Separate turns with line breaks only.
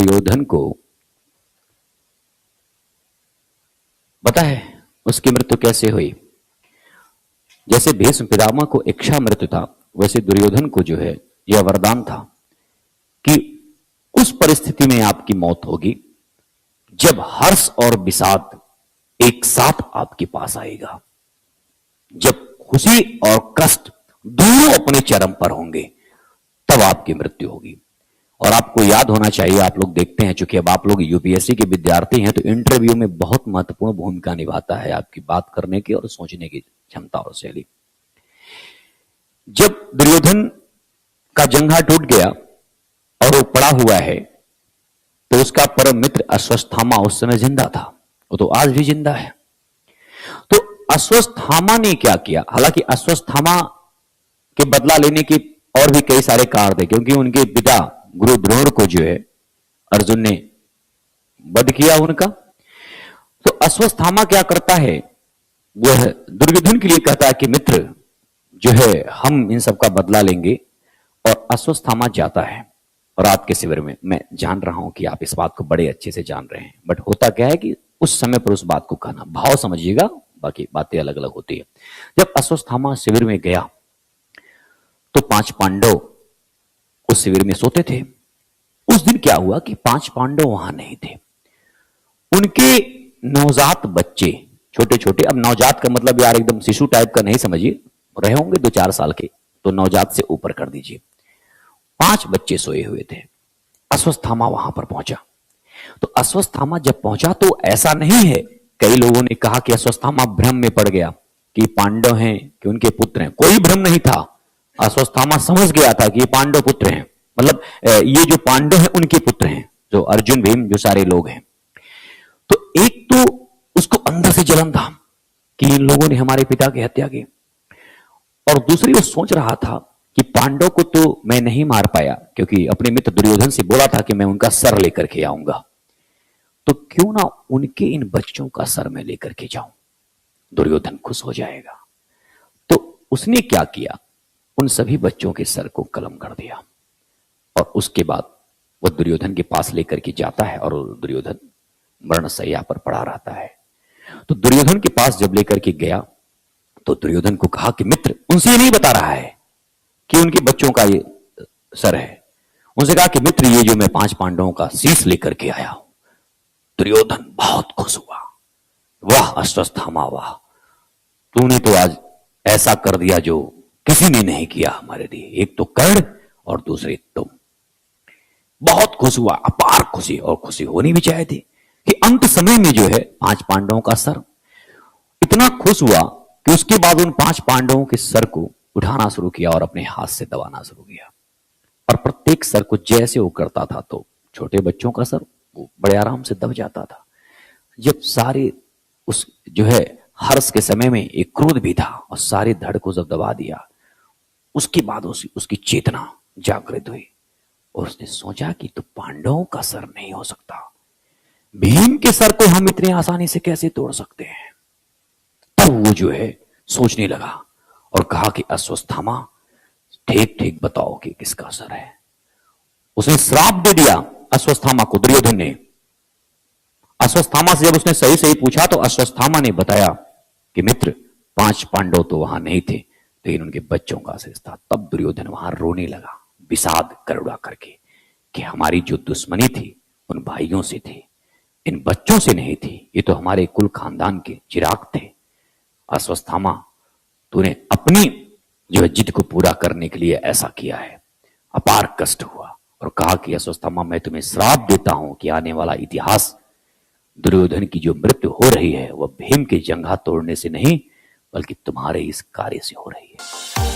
दुर्योधन को पता है उसकी मृत्यु कैसे हुई? जैसे भीष्म पितामह को इच्छा मृत्यु था, वैसे दुर्योधन को जो है यह वरदान था कि उस परिस्थिति में आपकी मौत होगी जब हर्ष और विषाद एक साथ आपके पास आएगा, जब खुशी और कष्ट दोनों अपने चरम पर होंगे, तब आपकी मृत्यु होगी। और आपको याद होना चाहिए, आप लोग देखते हैं, चूंकि अब आप लोग यूपीएससी के विद्यार्थी हैं, तो इंटरव्यू में बहुत महत्वपूर्ण भूमिका निभाता है आपकी बात करने की और सोचने की क्षमता और शैली। जब दुर्योधन का जंघा टूट गया और वो पड़ा हुआ है, तो उसका परम मित्र अश्वत्थामा उस समय जिंदा था, वो तो आज भी जिंदा है। तो अश्वत्थामा ने क्या किया? हालांकि अश्वत्थामा के बदला लेने की और भी कई सारे कारण थे, क्योंकि उनके पिता गुरु द्रोण को जो है अर्जुन ने वध किया उनका। तो अश्वत्थामा क्या करता है, वह दुर्योधन के लिए कहता है कि मित्र जो है हम इन सब का बदला लेंगे। और अश्वत्थामा जाता है और आपके शिविर में, मैं जान रहा हूं कि आप इस बात को बड़े अच्छे से जान रहे हैं, बट होता क्या है कि उस समय पर उस बात को कहना, भाव समझिएगा, बाकी बातें अलग अलग होती है। जब अश्वत्थामा शिविर में गया तो 5 पांडव उस शिविर में सोते थे। उस दिन क्या हुआ कि 5 पांडव वहां नहीं थे। उनके नवजात बच्चे, छोटे छोटे, अब नवजात का मतलब यार एकदम शिशु टाइप का नहीं समझिए, रहे होंगे 2-4 साल के, तो नवजात से ऊपर कर दीजिए। 5 बच्चे सोए हुए थे। अश्वत्थामा वहां पर पहुंचा। तो अश्वत्थामा जब पहुंचा तो ऐसा नहीं है, कई लोगों ने कहा कि अश्वत्थामा भ्रम में पड़ गया कि पांडव हैं कि उनके पुत्र हैं। कोई भ्रम नहीं था, अश्वत्थामा समझ गया था कि ये पांडव पुत्र हैं, मतलब ये जो पांडव हैं उनके पुत्र हैं, जो अर्जुन भीम जो सारे लोग हैं। तो एक तो उसको अंदर से जलन था कि इन लोगों ने हमारे पिता की हत्या की, और दूसरी वो सोच रहा था कि पांडव को तो मैं नहीं मार पाया, क्योंकि अपने मित्र दुर्योधन से बोला था कि मैं उनका सर लेकर के आऊंगा, तो क्यों ना उनके इन बच्चों का सर मैं लेकर के जाऊं, दुर्योधन खुश हो जाएगा। तो उसने क्या किया, उन सभी बच्चों के सर को कलम कर दिया, और उसके बाद वह दुर्योधन के पास लेकर के जाता है, और दुर्योधन मरणशैया पर पड़ा रहता है। तो दुर्योधन के पास जब लेकर के गया तो दुर्योधन को कहा कि मित्र, उनसे नहीं बता रहा है कि उनके बच्चों का ये सर है, उनसे कहा कि मित्र ये जो मैं 5 पांडवों का शीश लेकर के आया हूं। दुर्योधन बहुत खुश हुआ, वाह अश्वत्थामा वाह, तूने तो आज ऐसा कर दिया जो किसी ने नहीं किया हमारे लिए, एक तो कर्ण और दूसरे तुम। बहुत खुश हुआ, अपार खुशी, और खुशी होनी भी चाहिए थी कि अंत समय में जो है 5 पांडवों का सर। इतना खुश हुआ कि उसके बाद उन 5 पांडवों के सर को उठाना शुरू किया और अपने हाथ से दबाना शुरू किया, और प्रत्येक सर को जैसे वो करता था तो छोटे बच्चों का सर वो बड़े आराम से दब जाता था। जब सारे उस जो है हर्ष के समय में एक क्रोध भी था, और सारे धड़ को जब दबा दिया, उसके बाद उसकी चेतना जागृत हुई, और उसने सोचा कि तो पांडवों का सर नहीं हो सकता, भीम के सर को हम इतनी आसानी से कैसे तोड़ सकते हैं। तब वो जो है सोचने लगा और कहा कि अश्वत्थामा ठीक ठीक बताओ कि किसका सर है। उसने श्राप दे दिया अश्वत्थामा को, दुर्योधन ने। अश्वत्थामा से जब उसने सही सही पूछा तो अश्वत्थामा ने बताया कि मित्र 5 पांडव तो वहां नहीं थे, लेकिन उनके बच्चों का शेष था। तब दुर्योधन वहां रोने लगा, विषाद करुणा करके, कि हमारी जो दुश्मनी थी उन भाइयों से थी, इन बच्चों से नहीं थी, ये तो हमारे कुल खानदान के चिराग थे। अश्वत्थामा तूने अपनी जो है जिद को पूरा करने के लिए ऐसा किया है। अपार कष्ट हुआ, और कहा कि अश्वत्थामा मैं तुम्हें श्राप देता हूं कि आने वाला इतिहास, दुर्योधन की जो मृत्यु हो रही है वह भीम के जंघा तोड़ने से नहीं, बल्कि तुम्हारे इस कार्य से हो रही है।